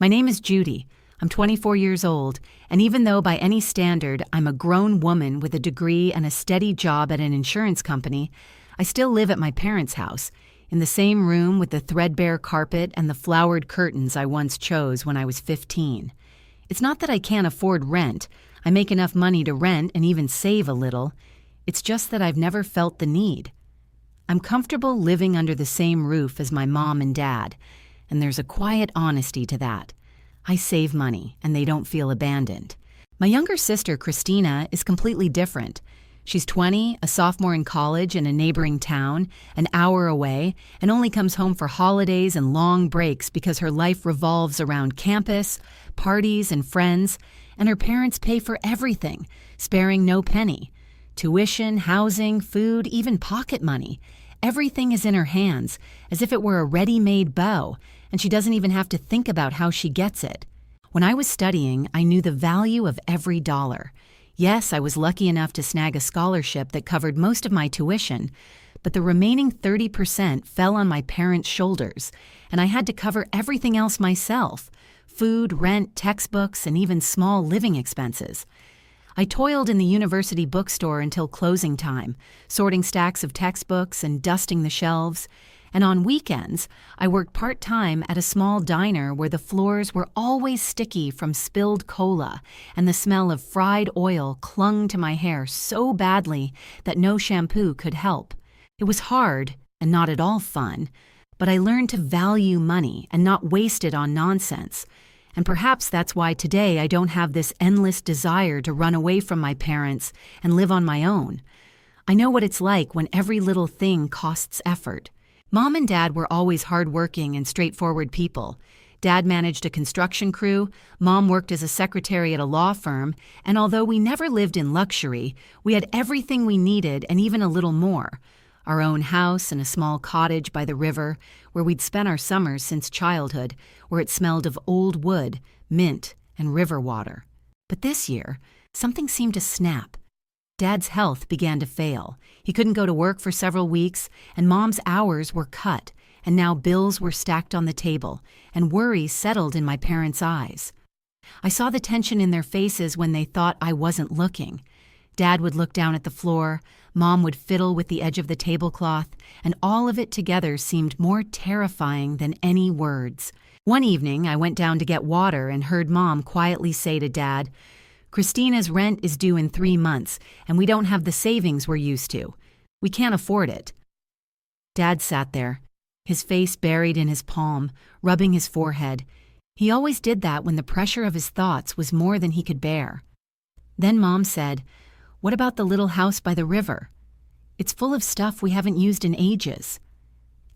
My name is Judy. I'm 24 years old, and even though by any standard I'm a grown woman with a degree and a steady job at an insurance company, I still live at my parents' house, in the same room with the threadbare carpet and the flowered curtains I once chose when I was 15. It's not that I can't afford rent. I make enough money to rent and even save a little. It's just that I've never felt the need. I'm comfortable living under the same roof as my mom and dad, and there's a quiet honesty to that. I save money, and they don't feel abandoned. My younger sister, Christina, is completely different. She's 20, a sophomore in college in a neighboring town, an hour away, and only comes home for holidays and long breaks because her life revolves around campus, parties, and friends, and her parents pay for everything, sparing no penny. Tuition, housing, food, even pocket money. Everything is in her hands, as if it were a ready-made bow, and she doesn't even have to think about how she gets it. When I was studying, I knew the value of every dollar. Yes, I was lucky enough to snag a scholarship that covered most of my tuition, but the remaining 30% fell on my parents' shoulders, and I had to cover everything else myself: food, rent, textbooks, and even small living expenses. I toiled in the university bookstore until closing time, sorting stacks of textbooks and dusting the shelves. And on weekends, I worked part-time at a small diner where the floors were always sticky from spilled cola, and the smell of fried oil clung to my hair so badly that no shampoo could help. It was hard and not at all fun, but I learned to value money and not waste it on nonsense. And perhaps that's why today I don't have this endless desire to run away from my parents and live on my own. I know what it's like when every little thing costs effort. Mom and Dad were always hardworking and straightforward people. Dad managed a construction crew, Mom worked as a secretary at a law firm, and although we never lived in luxury, we had everything we needed and even a little more. Our own house and a small cottage by the river, where we'd spent our summers since childhood, where it smelled of old wood, mint, and river water. But this year, something seemed to snap. Dad's health began to fail. He couldn't go to work for several weeks, and Mom's hours were cut, and now bills were stacked on the table, and worry settled in my parents' eyes. I saw the tension in their faces when they thought I wasn't looking. Dad would look down at the floor, Mom would fiddle with the edge of the tablecloth, and all of it together seemed more terrifying than any words. One evening, I went down to get water and heard Mom quietly say to Dad, "Christina's rent is due in 3 months, and we don't have the savings we're used to. We can't afford it." Dad sat there, his face buried in his palm, rubbing his forehead. He always did that when the pressure of his thoughts was more than he could bear. Then Mom said, "What about the little house by the river? It's full of stuff we haven't used in ages."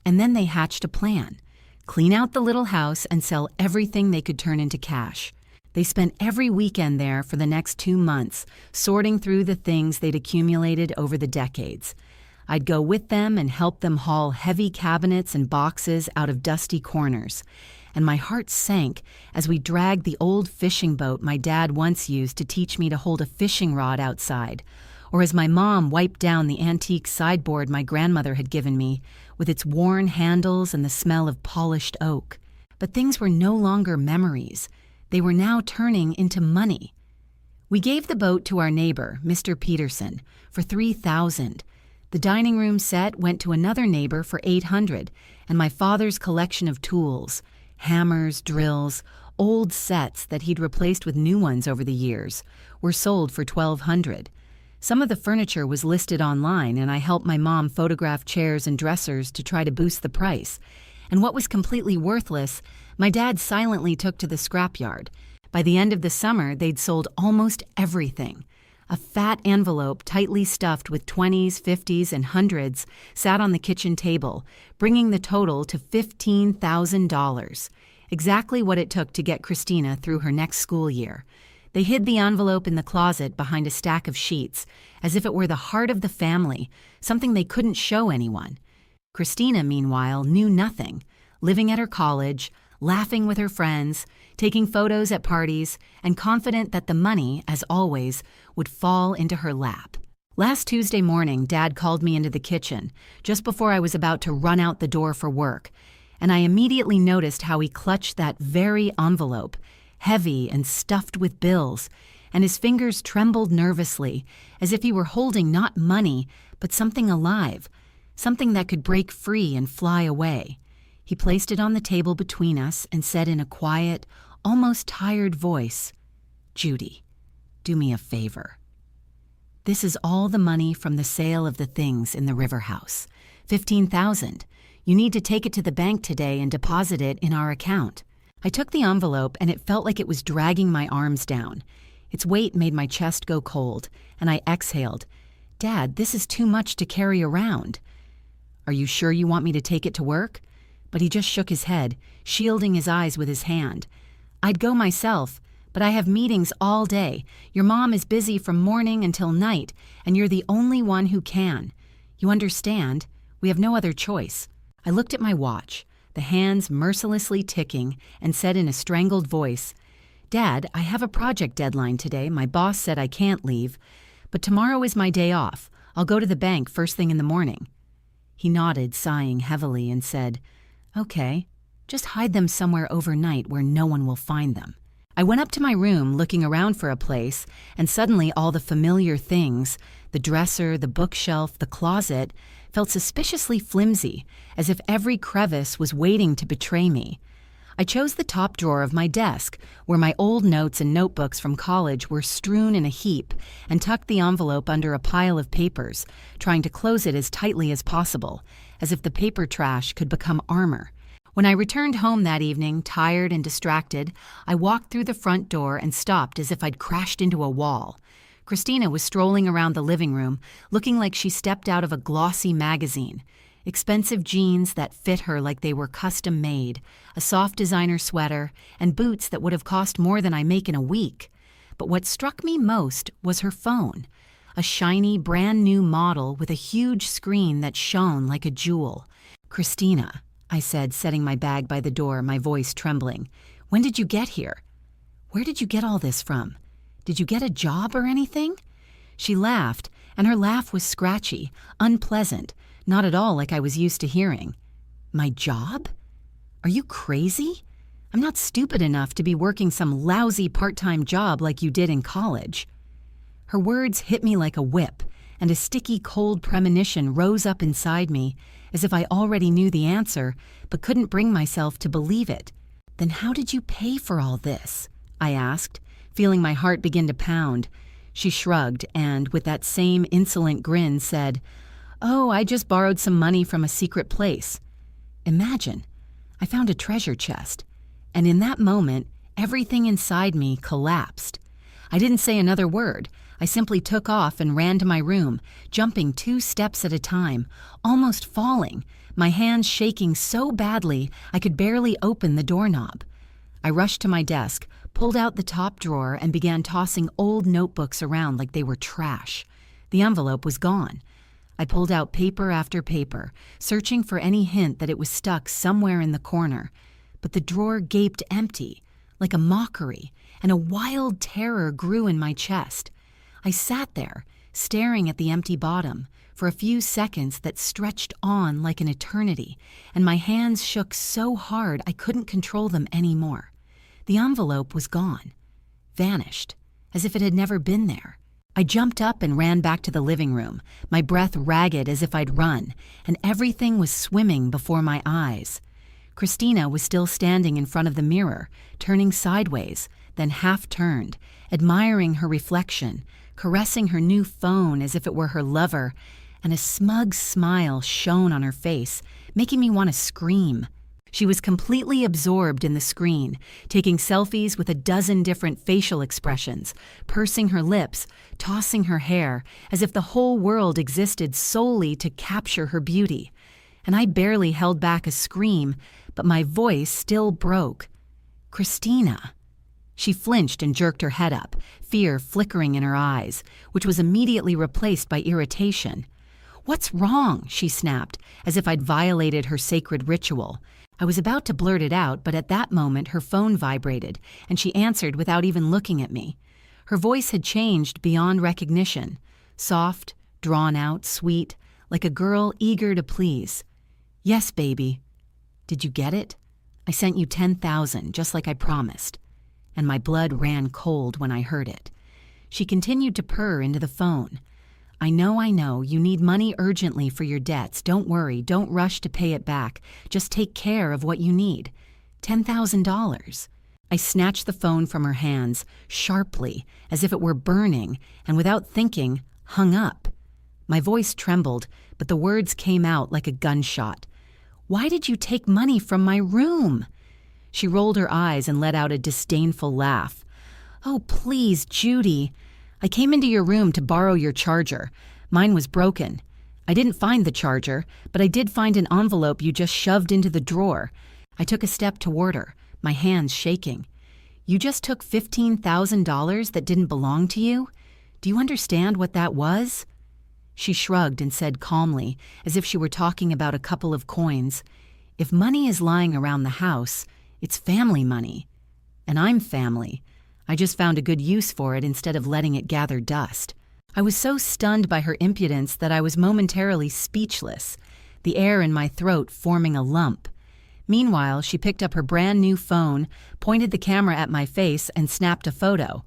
And then they hatched a plan: clean out the little house and sell everything they could turn into cash. They spent every weekend there for the next 2 months, sorting through the things they'd accumulated over the decades. I'd go with them and help them haul heavy cabinets and boxes out of dusty corners. And my heart sank as we dragged the old fishing boat my dad once used to teach me to hold a fishing rod outside, or as my mom wiped down the antique sideboard my grandmother had given me, with its worn handles and the smell of polished oak. But things were no longer memories. They were now turning into money. We gave the boat to our neighbor, Mr. Peterson, for $3,000. The dining room set went to another neighbor for $800, and my father's collection of tools, hammers, drills, old sets that he'd replaced with new ones over the years, were sold for $1,200. Some of the furniture was listed online, and I helped my mom photograph chairs and dressers to try to boost the price. And what was completely worthless, my dad silently took to the scrapyard. By the end of the summer, they'd sold almost everything. A fat envelope tightly stuffed with 20s, 50s, and 100s sat on the kitchen table, bringing the total to $15,000, exactly what it took to get Christina through her next school year. They hid the envelope in the closet behind a stack of sheets, as if it were the heart of the family, something they couldn't show anyone. Christina, meanwhile, knew nothing, living at her college, laughing with her friends, taking photos at parties, and confident that the money, as always, would fall into her lap. Last Tuesday morning, Dad called me into the kitchen, just before I was about to run out the door for work, and I immediately noticed how he clutched that very envelope, heavy and stuffed with bills, and his fingers trembled nervously, as if he were holding not money, but something alive, something that could break free and fly away. He placed it on the table between us and said in a quiet, almost tired voice, "Judy, do me a favor. This is all the money from the sale of the things in the river house. $15,000. You need to take it to the bank today and deposit it in our account." I took the envelope and it felt like it was dragging my arms down. Its weight made my chest go cold, and I exhaled. "Dad, this is too much to carry around." "Are you sure you want me to take it to work?" But he just shook his head, shielding his eyes with his hand. "I'd go myself, but I have meetings all day. Your mom is busy from morning until night, and you're the only one who can. You understand? We have no other choice." I looked at my watch, the hands mercilessly ticking, and said in a strangled voice, "Dad, I have a project deadline today. My boss said I can't leave, but tomorrow is my day off. I'll go to the bank first thing in the morning." He nodded, sighing heavily, and said, "Okay, just hide them somewhere overnight where no one will find them." I went up to my room looking around for a place, and suddenly all the familiar things, the dresser, the bookshelf, the closet, felt suspiciously flimsy, as if every crevice was waiting to betray me. I chose the top drawer of my desk, where my old notes and notebooks from college were strewn in a heap, and tucked the envelope under a pile of papers, trying to close it as tightly as possible, as if the paper trash could become armor. When I returned home that evening, tired and distracted, I walked through the front door and stopped as if I'd crashed into a wall. Christina was strolling around the living room, looking like she stepped out of a glossy magazine. Expensive jeans that fit her like they were custom made, a soft designer sweater, and boots that would have cost more than I make in a week. But what struck me most was her phone, a shiny, brand new model with a huge screen that shone like a jewel. "Christina," I said, setting my bag by the door, my voice trembling, "when did you get here? Where did you get all this from? Did you get a job or anything?" She laughed, and her laugh was scratchy, unpleasant, not at all like I was used to hearing. "My job? Are you crazy? I'm not stupid enough to be working some lousy part-time job like you did in college." Her words hit me like a whip, and a sticky, cold premonition rose up inside me, as if I already knew the answer, but couldn't bring myself to believe it. "Then how did you pay for all this?" I asked, feeling my heart begin to pound. She shrugged and, with that same insolent grin, said, "Oh, I just borrowed some money from a secret place." Imagine, I found a treasure chest, and in that moment, everything inside me collapsed. I didn't say another word. I simply took off and ran to my room, jumping 2 steps at a time, almost falling, my hands shaking so badly I could barely open the doorknob. I rushed to my desk, pulled out the top drawer, and began tossing old notebooks around like they were trash. The envelope was gone. I pulled out paper after paper, searching for any hint that it was stuck somewhere in the corner, but the drawer gaped empty, like a mockery, and a wild terror grew in my chest. I sat there, staring at the empty bottom, for a few seconds that stretched on like an eternity, and my hands shook so hard I couldn't control them anymore. The envelope was gone, vanished, as if it had never been there. I jumped up and ran back to the living room, my breath ragged as if I'd run, and everything was swimming before my eyes. Christina was still standing in front of the mirror, turning sideways, then half-turned, admiring her reflection, caressing her new phone as if it were her lover, and a smug smile shone on her face, making me want to scream. She was completely absorbed in the screen, taking selfies with a dozen different facial expressions, pursing her lips, tossing her hair, as if the whole world existed solely to capture her beauty. And I barely held back a scream, but my voice still broke. "Christina." She flinched and jerked her head up, fear flickering in her eyes, which was immediately replaced by irritation. "What's wrong?" she snapped, as if I'd violated her sacred ritual. I was about to blurt it out, but at that moment her phone vibrated, and she answered without even looking at me. Her voice had changed beyond recognition, soft, drawn out, sweet, like a girl eager to please. "Yes, baby." Did you get it? I sent you 10,000, just like I promised." And my blood ran cold when I heard it. She continued to purr into the phone. I know, you need money urgently for your debts. Don't worry, don't rush to pay it back. Just take care of what you need. $10,000. I snatched the phone from her hands, sharply, as if it were burning, and without thinking, hung up. My voice trembled, but the words came out like a gunshot. "Why did you take money from my room?" She rolled her eyes and let out a disdainful laugh. "Oh, please, Judy. I came into your room to borrow your charger. Mine was broken. I didn't find the charger, but I did find an envelope you just shoved into the drawer." I took a step toward her, my hands shaking. "You just took $15,000 that didn't belong to you? Do you understand what that was?" She shrugged and said calmly, as if she were talking about a couple of coins, "If money is lying around the house, it's family money. And I'm family. I just found a good use for it instead of letting it gather dust." I was so stunned by her impudence that I was momentarily speechless, the air in my throat forming a lump. Meanwhile, she picked up her brand new phone, pointed the camera at my face, and snapped a photo.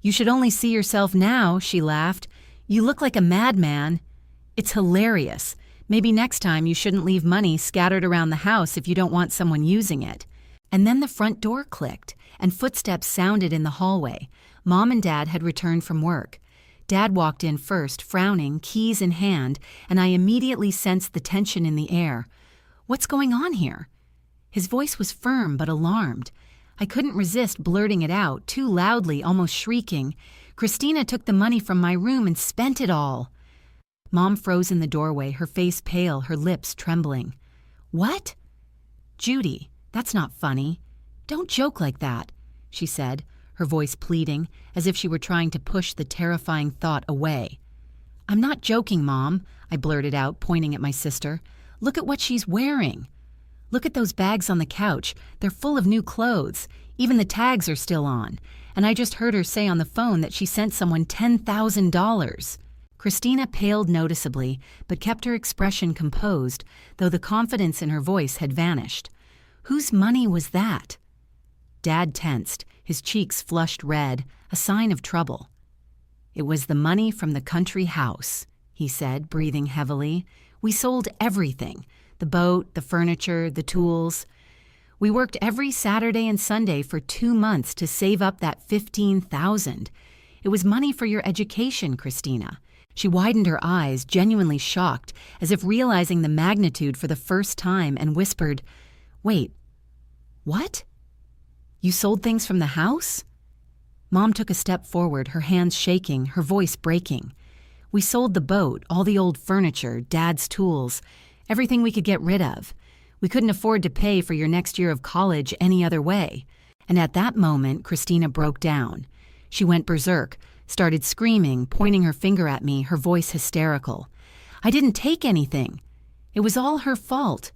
"You should only see yourself now," she laughed. "You look like a madman." "It's hilarious. Maybe next time you shouldn't leave money scattered around the house if you don't want someone using it." And then the front door clicked, and footsteps sounded in the hallway. Mom and Dad had returned from work. Dad walked in first, frowning, keys in hand, and I immediately sensed the tension in the air. "What's going on here?" His voice was firm but alarmed. I couldn't resist blurting it out, too loudly, almost shrieking. "Christina took the money from my room and spent it all." Mom froze in the doorway, her face pale, her lips trembling. "What?" "Judy, that's not funny. Don't joke like that," she said, her voice pleading, as if she were trying to push the terrifying thought away. "I'm not joking, Mom," I blurted out, pointing at my sister. "Look at what she's wearing. Look at those bags on the couch. They're full of new clothes. Even the tags are still on. And I just heard her say on the phone that she sent someone $10,000. Christina paled noticeably, but kept her expression composed, though the confidence in her voice had vanished. "Whose money was that?" Dad tensed, his cheeks flushed red, a sign of trouble. "It was the money from the country house," he said, breathing heavily. "We sold everything. The boat, the furniture, the tools. We worked every Saturday and Sunday for 2 months to save up that $15,000. It was money for your education, Christina." She widened her eyes, genuinely shocked, as if realizing the magnitude for the first time, and whispered, "Wait, what? You sold things from the house?" Mom took a step forward, her hands shaking, her voice breaking. "We sold the boat, all the old furniture, Dad's tools, everything we could get rid of. We couldn't afford to pay for your next year of college any other way." And at that moment, Christina broke down. She went berserk, started screaming, pointing her finger at me, her voice hysterical. "I didn't take anything. It was all her fault.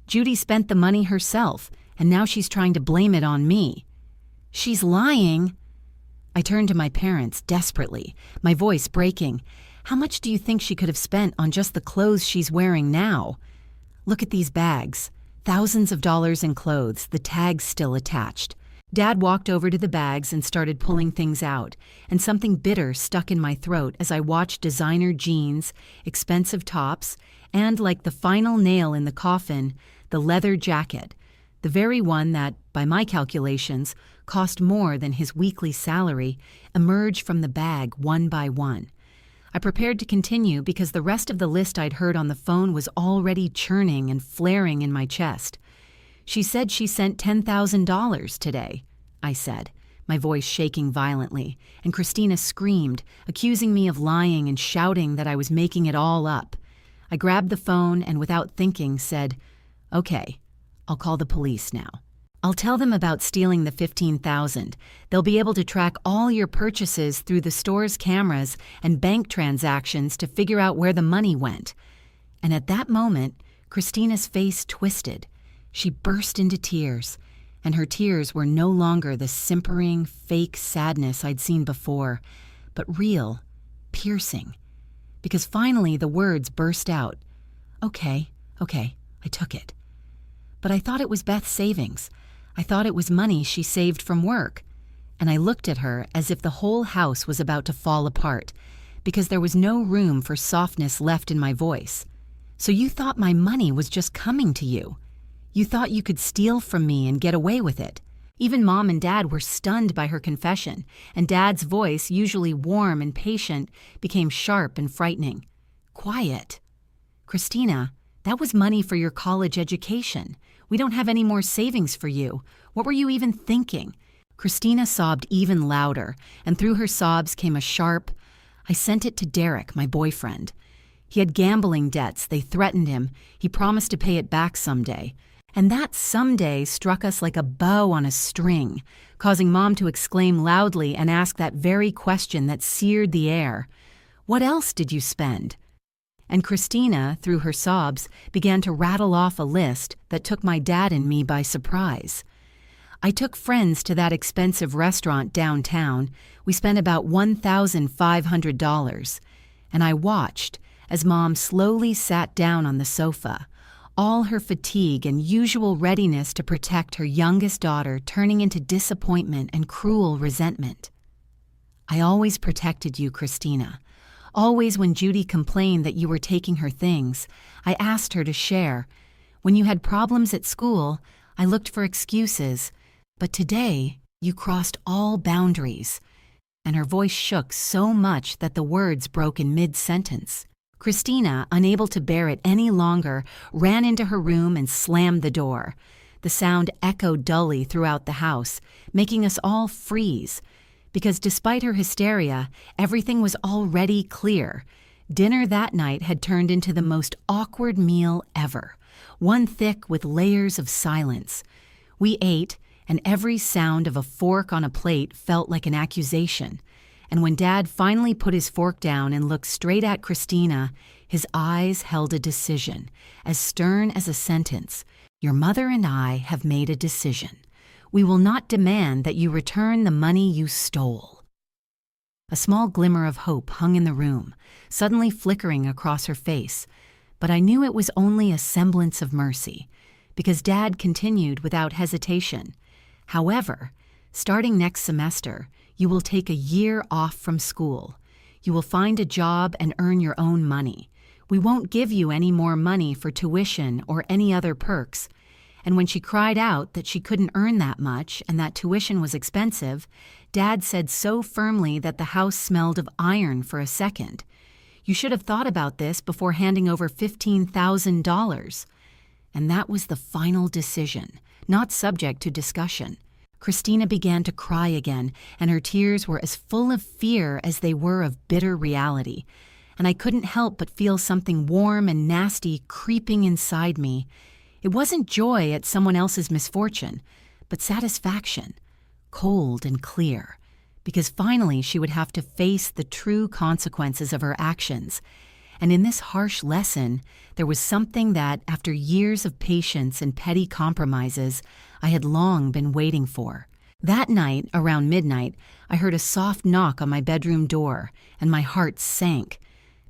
Judy spent the money herself, and now she's trying to blame it on me. She's lying." I turned to my parents desperately, my voice breaking. "How much do you think she could have spent on just the clothes she's wearing now? Look at these bags. Thousands of dollars in clothes, the tags still attached." Dad walked over to the bags and started pulling things out, and something bitter stuck in my throat as I watched designer jeans, expensive tops, and, like the final nail in the coffin, the leather jacket, the very one that, by my calculations, cost more than his weekly salary, emerge from the bag one by one. I prepared to continue because the rest of the list I'd heard on the phone was already churning and flaring in my chest. "She said she sent $10,000 today," I said, my voice shaking violently, and Christina screamed, accusing me of lying and shouting that I was making it all up. I grabbed the phone and, without thinking, said, "Okay, I'll call the police now. I'll tell them about stealing the $15,000. They'll be able to track all your purchases through the store's cameras and bank transactions to figure out where the money went." And at that moment, Christina's face twisted. She burst into tears, and her tears were no longer the simpering, fake sadness I'd seen before, but real, piercing. Because finally the words burst out. Okay, I took it. But I thought it was Beth's savings. I thought it was money she saved from work. And I looked at her as if the whole house was about to fall apart, because there was no room for softness left in my voice. So you thought my money was just coming to you. You thought you could steal from me and get away with it. Even Mom and Dad were stunned by her confession, and Dad's voice, usually warm and patient, became sharp and frightening. Quiet. Christina, that was money for your college education. We don't have any more savings for you. What were you even thinking? Christina sobbed even louder, and through her sobs came a sharp, I sent it to Derek, my boyfriend. He had gambling debts. They threatened him. He promised to pay it back someday. And that someday struck us like a bow on a string, causing Mom to exclaim loudly and ask that very question that seared the air. What else did you spend? And Christina, through her sobs, began to rattle off a list that took my dad and me by surprise. I took friends to that expensive restaurant downtown. We spent about $1,500. And I watched as Mom slowly sat down on the sofa, all her fatigue and usual readiness to protect her youngest daughter turning into disappointment and cruel resentment. I always protected you, Christina. Always when Judy complained that you were taking her things, I asked her to share. When you had problems at school, I looked for excuses. But today, you crossed all boundaries. And her voice shook so much that the words broke in mid-sentence. Christina, unable to bear it any longer, ran into her room and slammed the door. The sound echoed dully throughout the house, making us all freeze. Because despite her hysteria, everything was already clear. Dinner that night had turned into the most awkward meal ever, one thick with layers of silence. We ate, and every sound of a fork on a plate felt like an accusation. And when Dad finally put his fork down and looked straight at Christina, his eyes held a decision, as stern as a sentence. Your mother and I have made a decision. We will not demand that you return the money you stole. A small glimmer of hope hung in the room, suddenly flickering across her face, but I knew it was only a semblance of mercy, because Dad continued without hesitation. However, starting next semester, you will take a year off from school. You will find a job and earn your own money. We won't give you any more money for tuition or any other perks. And when she cried out that she couldn't earn that much and that tuition was expensive, Dad said so firmly that the house smelled of iron for a second. You should have thought about this before handing over $15,000. And that was the final decision, not subject to discussion. Christina began to cry again, and her tears were as full of fear as they were of bitter reality. And I couldn't help but feel something warm and nasty creeping inside me. It wasn't joy at someone else's misfortune, but satisfaction, cold and clear, because finally she would have to face the true consequences of her actions. And in this harsh lesson, there was something that, after years of patience and petty compromises, I had long been waiting for. That night, around midnight, I heard a soft knock on my bedroom door, and my heart sank,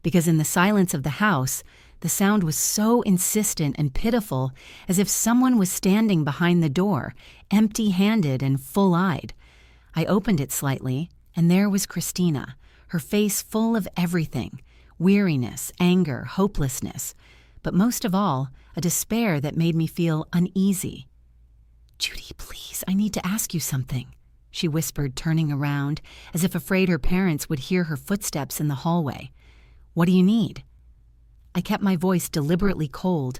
because in the silence of the house, the sound was so insistent and pitiful, as if someone was standing behind the door, empty-handed and full-eyed. I opened it slightly, and there was Christina, her face full of everything, weariness, anger, hopelessness, but most of all, a despair that made me feel uneasy. "Judy, please, I need to ask you something," she whispered, turning around, as if afraid her parents would hear her footsteps in the hallway. "What do you need?" I kept my voice deliberately cold,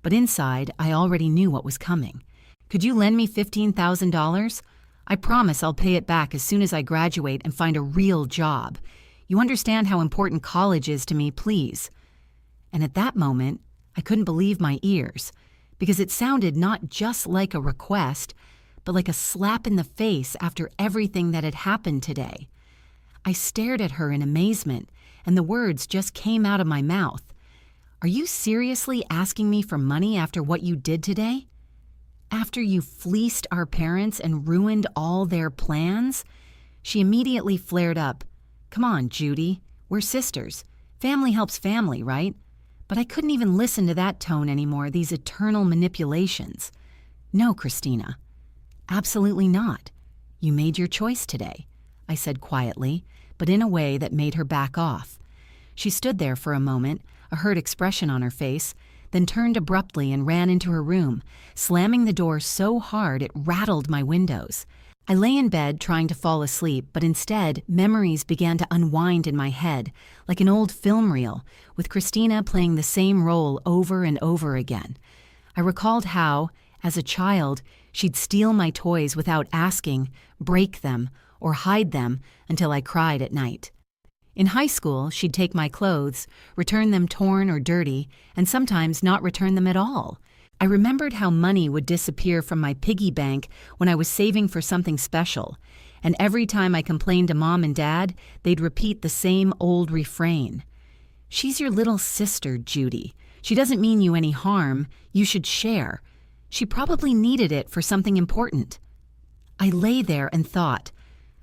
but inside I already knew what was coming. "Could you lend me $15,000? I promise I'll pay it back as soon as I graduate and find a real job. You understand how important college is to me, please." And at that moment, I couldn't believe my ears, because it sounded not just like a request, but like a slap in the face after everything that had happened today. I stared at her in amazement, and the words just came out of my mouth. "Are you seriously asking me for money after what you did today? After you fleeced our parents and ruined all their plans?" She immediately flared up. "Come on, Judy. We're sisters. Family helps family, right? But I couldn't even listen to that tone anymore, these eternal manipulations. No, Christina. Absolutely not. You made your choice today, I said quietly, but in a way that made her back off. She stood there for a moment, a hurt expression on her face, then turned abruptly and ran into her room, slamming the door so hard it rattled my windows. I lay in bed trying to fall asleep, but instead, memories began to unwind in my head, like an old film reel, with Christina playing the same role over and over again. I recalled how, as a child, she'd steal my toys without asking, break them, or hide them until I cried at night. In high school, she'd take my clothes, return them torn or dirty, and sometimes not return them at all. I remembered how money would disappear from my piggy bank when I was saving for something special, and every time I complained to Mom and Dad, they'd repeat the same old refrain. "She's your little sister, Judy. She doesn't mean you any harm. You should share. She probably needed it for something important." I lay there and thought,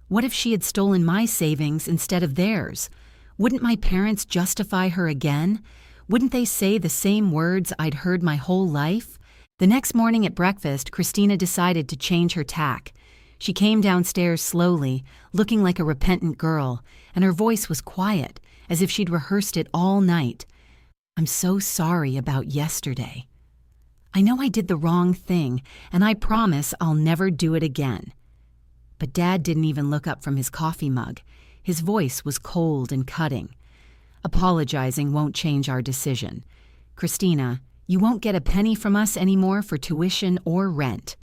what if she had stolen my savings instead of theirs? Wouldn't my parents justify her again? Wouldn't they say the same words I'd heard my whole life? The next morning at breakfast, Christina decided to change her tack. She came downstairs slowly, looking like a repentant girl, and her voice was quiet, as if she'd rehearsed it all night. "I'm so sorry about yesterday. I know I did the wrong thing, and I promise I'll never do it again." But Dad didn't even look up from his coffee mug. His voice was cold and cutting. "Apologizing won't change our decision. Christina, you won't get a penny from us anymore for tuition or rent."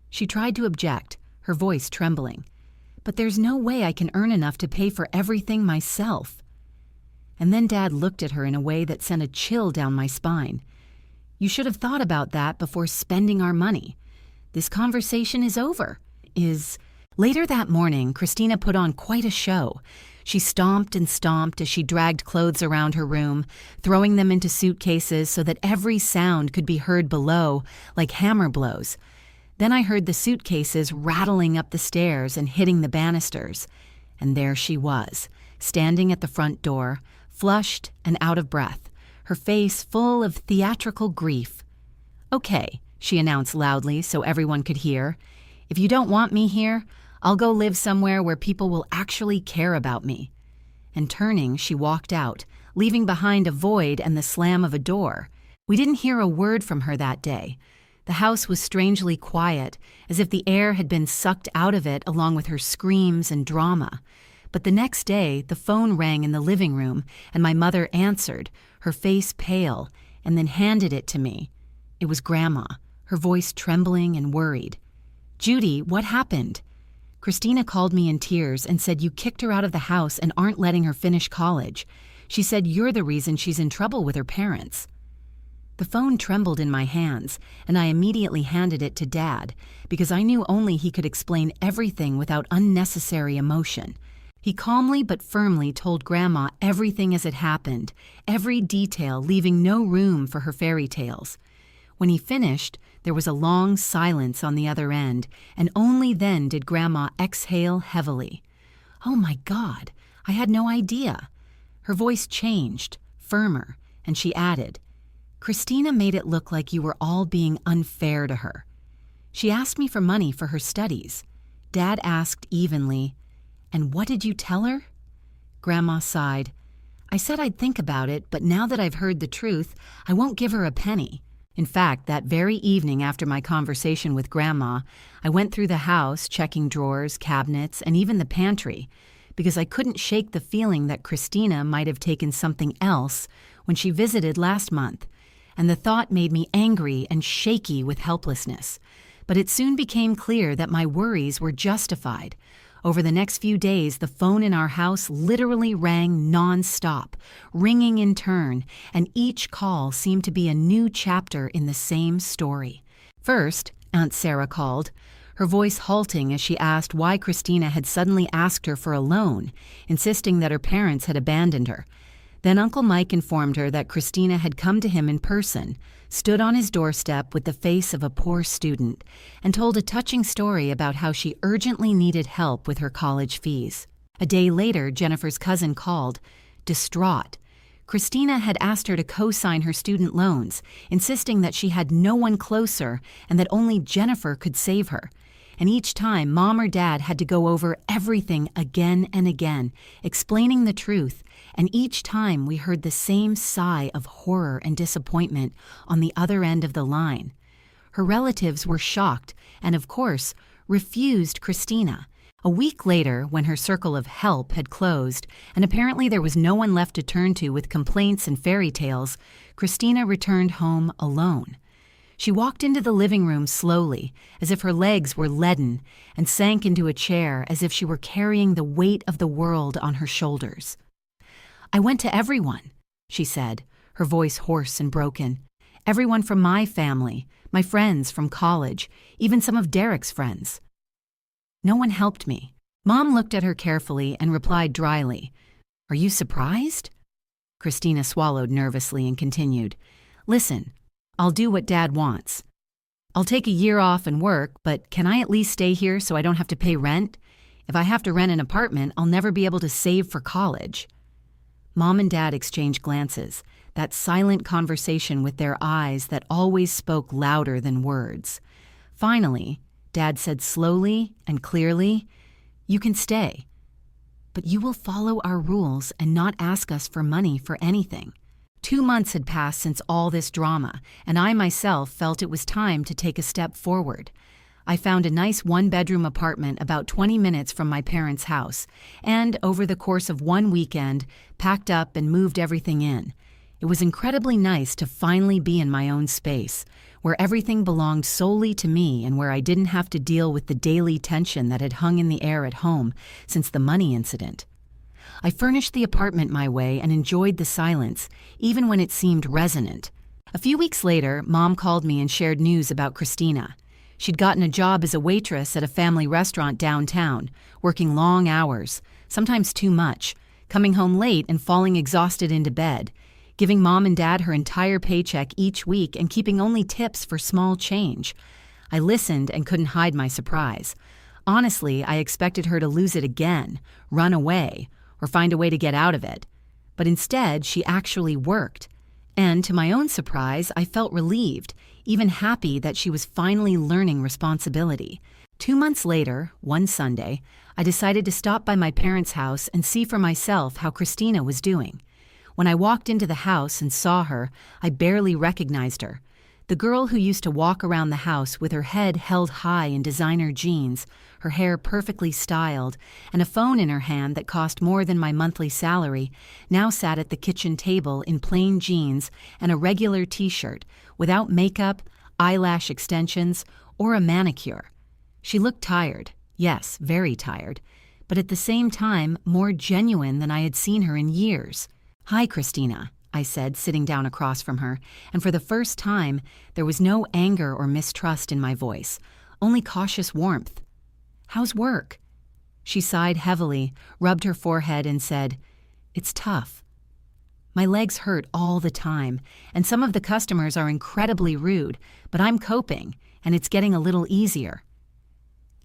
She tried to object, her voice trembling. "But there's no way I can earn enough to pay for everything myself." And then Dad looked at her in a way that sent a chill down my spine. "You should have thought about that before spending our money. This conversation is over. Later that morning, Christina put on quite a show. She stomped and stomped as she dragged clothes around her room, throwing them into suitcases so that every sound could be heard below, like hammer blows. Then I heard the suitcases rattling up the stairs and hitting the banisters. And there she was, standing at the front door, flushed and out of breath, her face full of theatrical grief. "Okay," she announced loudly so everyone could hear. "If you don't want me here, I'll go live somewhere where people will actually care about me." And turning, she walked out, leaving behind a void and the slam of a door. We didn't hear a word from her that day. The house was strangely quiet, as if the air had been sucked out of it along with her screams and drama. But the next day, the phone rang in the living room, and my mother answered, her face pale, and then handed it to me. It was Grandma, her voice trembling and worried. "Judy, what happened?" "Christina called me in tears and said you kicked her out of the house and aren't letting her finish college. She said you're the reason she's in trouble with her parents." The phone trembled in my hands, and I immediately handed it to Dad, because I knew only he could explain everything without unnecessary emotion. He calmly but firmly told Grandma everything as it happened, every detail, leaving no room for her fairy tales. When he finished, there was a long silence on the other end, and only then did Grandma exhale heavily. "Oh my God, I had no idea." Her voice changed, firmer, and she added, "Christina made it look like you were all being unfair to her. She asked me for money for her studies." Dad asked evenly, "And what did you tell her?" Grandma sighed. "I said I'd think about it, but now that I've heard the truth, I won't give her a penny." In fact, that very evening after my conversation with Grandma, I went through the house checking drawers, cabinets, and even the pantry, because I couldn't shake the feeling that Christina might have taken something else when she visited last month, and the thought made me angry and shaky with helplessness. But it soon became clear that my worries were justified. Over the next few days, the phone in our house literally rang non-stop, ringing in turn, and each call seemed to be a new chapter in the same story. First, Aunt Sarah called, her voice halting as she asked why Christina had suddenly asked her for a loan, insisting that her parents had abandoned her. Then Uncle Mike informed her that Christina had come to him in person, stood on his doorstep with the face of a poor student, and told a touching story about how she urgently needed help with her college fees. A day later, Jennifer's cousin called, distraught. Christina had asked her to co-sign her student loans, insisting that she had no one closer and that only Jennifer could save her. And each time, Mom or Dad had to go over everything again and again, explaining the truth, and each time we heard the same sigh of horror and disappointment on the other end of the line. Her relatives were shocked and, of course, refused Christina. A week later, when her circle of help had closed, and apparently there was no one left to turn to with complaints and fairy tales, Christina returned home alone. She walked into the living room slowly, as if her legs were leaden, and sank into a chair as if she were carrying the weight of the world on her shoulders. "I went to everyone," she said, her voice hoarse and broken. "Everyone from my family, my friends from college, even some of Derek's friends. No one helped me." Mom looked at her carefully and replied dryly, "Are you surprised?" Christina swallowed nervously and continued, "Listen, I'll do what Dad wants. I'll take a year off and work, but can I at least stay here so I don't have to pay rent? If I have to rent an apartment, I'll never be able to save for college." Mom and Dad exchanged glances, that silent conversation with their eyes that always spoke louder than words. Finally, Dad said slowly and clearly, "You can stay, but you will follow our rules and not ask us for money for anything." 2 months had passed since all this drama, and I myself felt it was time to take a step forward. I found a nice one-bedroom apartment about 20 minutes from my parents' house, and over the course of one weekend, packed up and moved everything in. It was incredibly nice to finally be in my own space, where everything belonged solely to me and where I didn't have to deal with the daily tension that had hung in the air at home since the money incident. I furnished the apartment my way and enjoyed the silence, even when it seemed resonant. A few weeks later, Mom called me and shared news about Christina. She'd gotten a job as a waitress at a family restaurant downtown, working long hours, sometimes too much, coming home late and falling exhausted into bed, giving Mom and Dad her entire paycheck each week and keeping only tips for small change. I listened and couldn't hide my surprise. Honestly, I expected her to lose it again, run away, or find a way to get out of it. But instead, she actually worked. And to my own surprise, I felt relieved, even happy that she was finally learning responsibility. 2 months later, one Sunday, I decided to stop by my parents' house and see for myself how Christina was doing. When I walked into the house and saw her, I barely recognized her. The girl who used to walk around the house with her head held high in designer jeans, her hair perfectly styled, and a phone in her hand that cost more than my monthly salary, now sat at the kitchen table in plain jeans and a regular t-shirt, without makeup, eyelash extensions, or a manicure. She looked tired, yes, very tired, but at the same time more genuine than I had seen her in years. "Hi, Christina," I said, sitting down across from her, and for the first time, there was no anger or mistrust in my voice, only cautious warmth. "How's work?" She sighed heavily, rubbed her forehead, and said, "It's tough. My legs hurt all the time, and some of the customers are incredibly rude, but I'm coping, and it's getting a little easier."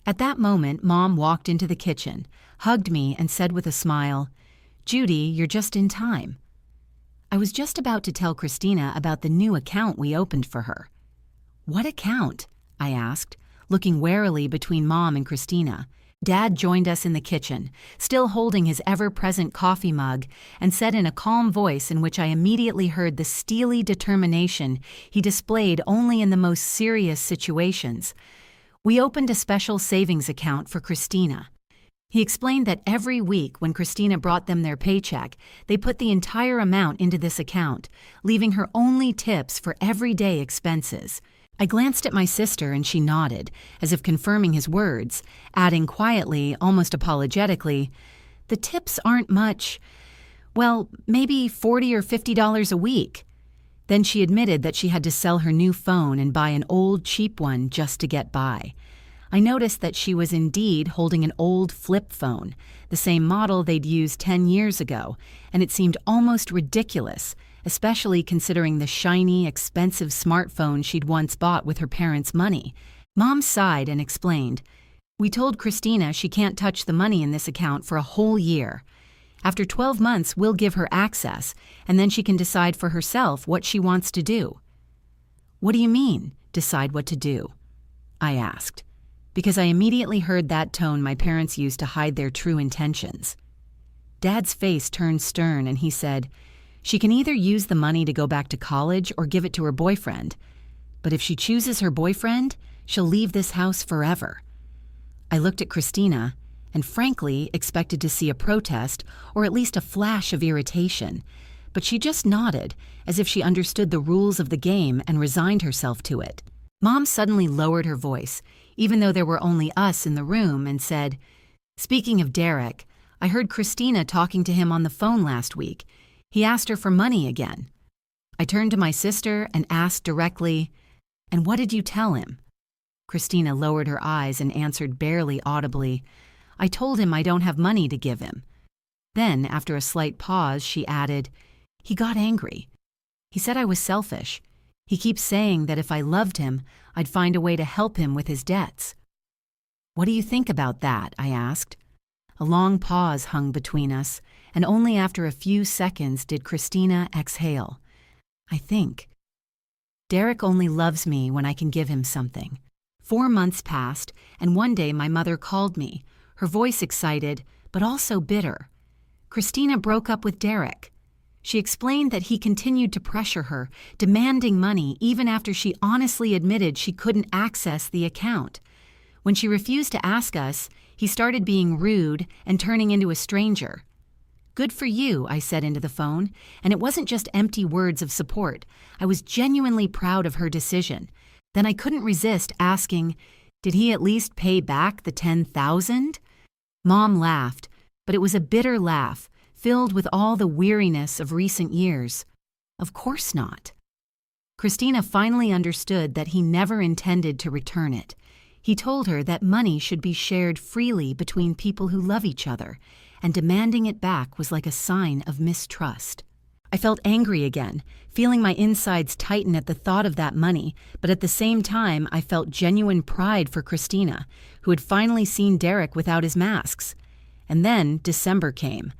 At that moment, Mom walked into the kitchen, hugged me, and said with a smile, "Judy, you're just in time." I was just about to tell Christina about the new account we opened for her. "What account?" I asked, looking warily between Mom and Christina. Dad joined us in the kitchen, still holding his ever-present coffee mug, and said in a calm voice in which I immediately heard the steely determination he displayed only in the most serious situations, "We opened a special savings account for Christina." He explained that every week when Christina brought them their paycheck, they put the entire amount into this account, leaving her only tips for everyday expenses. I glanced at my sister and she nodded, as if confirming his words, adding quietly, almost apologetically, "The tips aren't much. Well, maybe $40 or $50 a week." Then she admitted that she had to sell her new phone and buy an old, cheap one just to get by. I noticed that she was indeed holding an old flip phone, the same model they'd used 10 years ago, and it seemed almost ridiculous, especially considering the shiny, expensive smartphone she'd once bought with her parents' money. Mom sighed and explained, "We told Christina she can't touch the money in this account for a whole year." After 12 months, we'll give her access, and then she can decide for herself what she wants to do." "What do you mean, decide what to do?" I asked, because I immediately heard that tone my parents used to hide their true intentions. Dad's face turned stern and he said, "She can either use the money to go back to college or give it to her boyfriend. But if she chooses her boyfriend, she'll leave this house forever." I looked at Christina and frankly expected to see a protest or at least a flash of irritation, but she just nodded as if she understood the rules of the game and resigned herself to it. Mom suddenly lowered her voice, even though there were only us in the room, and said, "Speaking of Derek, I heard Christina talking to him on the phone last week. He asked her for money again." I turned to my sister and asked directly, "And what did you tell him?" Christina lowered her eyes and answered barely audibly, "I told him I don't have money to give him." Then, after a slight pause, she added, "He got angry. He said I was selfish. He keeps saying that if I loved him, I'd find a way to help him with his debts." "What do you think about that?" I asked. A long pause hung between us, and only after a few seconds did Christina exhale. "I think Derek only loves me when I can give him something." 4 months passed, and one day my mother called me, her voice excited, but also bitter. Christina broke up with Derek. She explained that he continued to pressure her, demanding money even after she honestly admitted she couldn't access the account. When she refused to ask us, he started being rude and turning into a stranger. "Good for you," I said into the phone, and it wasn't just empty words of support. I was genuinely proud of her decision. Then I couldn't resist asking, "Did he at least pay back the $10,000? Mom laughed, but it was a bitter laugh, filled with all the weariness of recent years. "Of course not." Christina finally understood that he never intended to return it. He told her that money should be shared freely between people who love each other, and demanding it back was like a sign of mistrust. I felt angry again, feeling my insides tighten at the thought of that money, but at the same time I felt genuine pride for Christina, who had finally seen Derek without his masks. And then December came,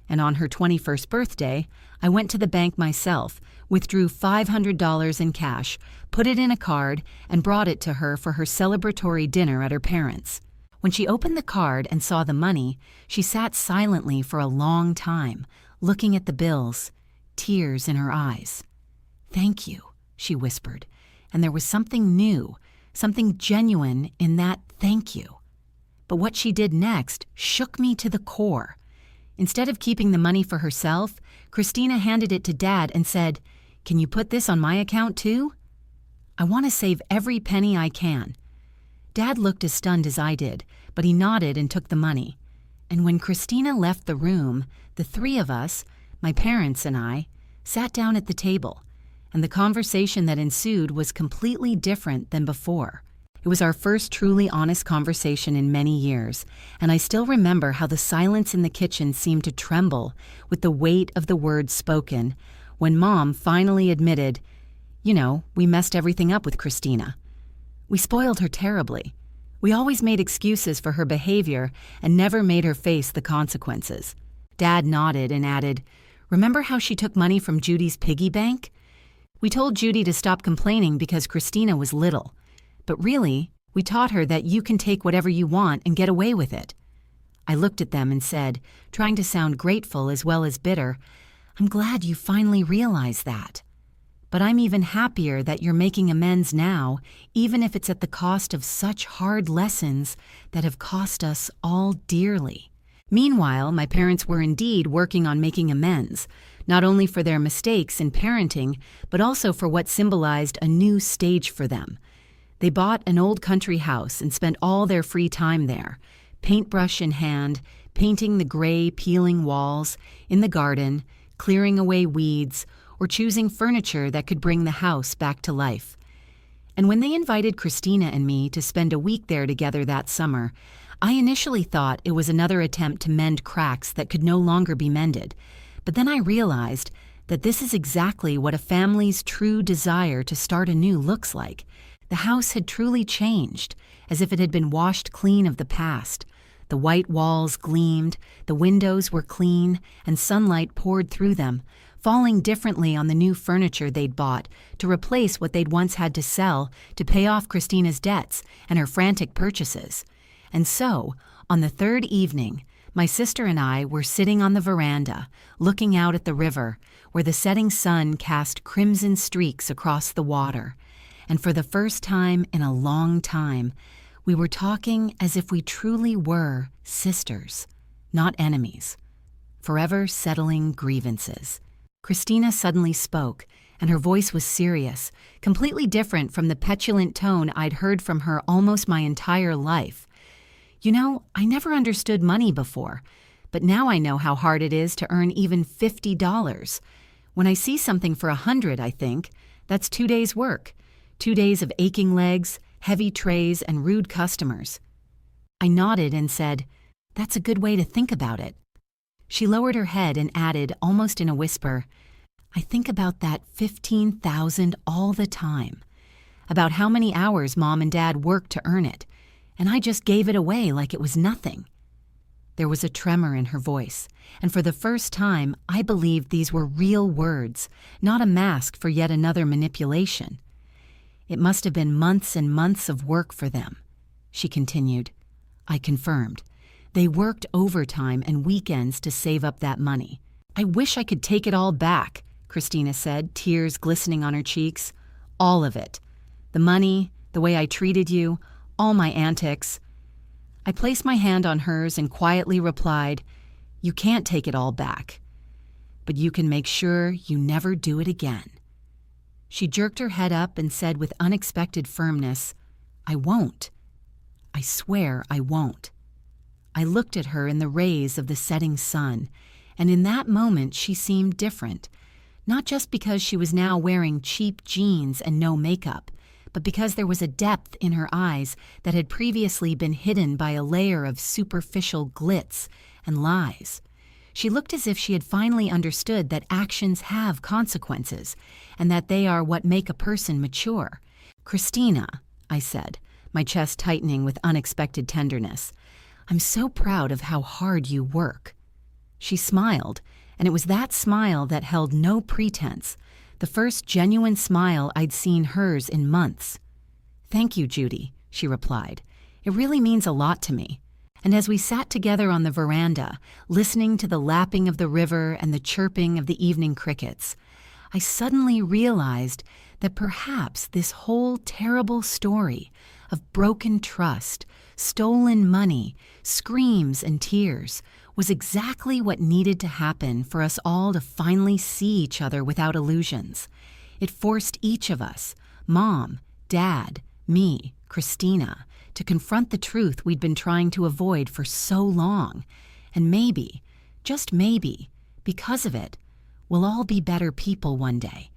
and on her 21st birthday, I went to the bank myself, withdrew $500 in cash, put it in a card, and brought it to her for her celebratory dinner at her parents'. When she opened the card and saw the money, she sat silently for a long time, looking at the bills, tears in her eyes. "Thank you," she whispered, and there was something new, something genuine in that thank you. But what she did next shook me to the core. Instead of keeping the money for herself, Christina handed it to Dad and said, "Can you put this on my account too?" "I want to save every penny I can." Dad looked as stunned as I did, but he nodded and took the money. And when Christina left the room, the three of us, my parents and I, sat down at the table, and the conversation that ensued was completely different than before. It was our first truly honest conversation in many years, and I still remember how the silence in the kitchen seemed to tremble with the weight of the words spoken when Mom finally admitted, "We messed everything up with Christina. We spoiled her terribly. We always made excuses for her behavior and never made her face the consequences." Dad nodded and added, "Remember how she took money from Judy's piggy bank? We told Judy to stop complaining because Christina was little. But really, we taught her that you can take whatever you want and get away with it." I looked at them and said, trying to sound grateful as well as bitter, "I'm glad you finally realized that. But I'm even happier that you're making amends now, even if it's at the cost of such hard lessons that have cost us all dearly." Meanwhile, my parents were indeed working on making amends, not only for their mistakes in parenting, but also for what symbolized a new stage for them. They bought an old country house and spent all their free time there, paintbrush in hand, painting the gray, peeling walls, in the garden, clearing away weeds, or choosing furniture that could bring the house back to life. And when they invited Christina and me to spend a week there together that summer, I initially thought it was another attempt to mend cracks that could no longer be mended. But then I realized that this is exactly what a family's true desire to start anew looks like. The house had truly changed, as if it had been washed clean of the past. The white walls gleamed, the windows were clean, and sunlight poured through them, falling differently on the new furniture they'd bought to replace what they'd once had to sell to pay off Christina's debts and her frantic purchases. And so, on the third evening, my sister and I were sitting on the veranda, looking out at the river, where the setting sun cast crimson streaks across the water. And for the first time in a long time, we were talking as if we truly were sisters, not enemies, forever settling grievances. Christina suddenly spoke, and her voice was serious, completely different from the petulant tone I'd heard from her almost my entire life. You know, I never understood money before, but now I know how hard it is to earn even $50. When I see something for $100, I think, that's 2 days' work, 2 days of aching legs, heavy trays, and rude customers. I nodded and said, "That's a good way to think about it." She lowered her head and added, almost in a whisper, "I think about that 15,000 all the time, about how many hours Mom and Dad worked to earn it, and I just gave it away like it was nothing." There was a tremor in her voice, and for the first time I believed these were real words, not a mask for yet another manipulation. "It must have been months and months of work for them," she continued. I confirmed. "They worked overtime and weekends to save up that money." "I wish I could take it all back," Christina said, tears glistening on her cheeks. "All of it. The money, the way I treated you, all my antics." I placed my hand on hers and quietly replied, "You can't take it all back, but you can make sure you never do it again." She jerked her head up and said with unexpected firmness, "I won't. I swear I won't." I looked at her in the rays of the setting sun, and in that moment she seemed different, not just because she was now wearing cheap jeans and no makeup, but because there was a depth in her eyes that had previously been hidden by a layer of superficial glitz and lies. She looked as if she had finally understood that actions have consequences, and that they are what make a person mature. "Christina," I said, my chest tightening with unexpected tenderness, "I'm so proud of how hard you work." She smiled, and it was that smile that held no pretense, the first genuine smile I'd seen hers in months. "Thank you, Judy," she replied. "It really means a lot to me." And as we sat together on the veranda, listening to the lapping of the river and the chirping of the evening crickets, I suddenly realized that perhaps this whole terrible story of broken trust, stolen money, screams and tears was exactly what needed to happen for us all to finally see each other without illusions. It forced each of us, Mom, Dad, me, Christina, to confront the truth we'd been trying to avoid for so long. And maybe, just maybe, because of it, we'll all be better people one day.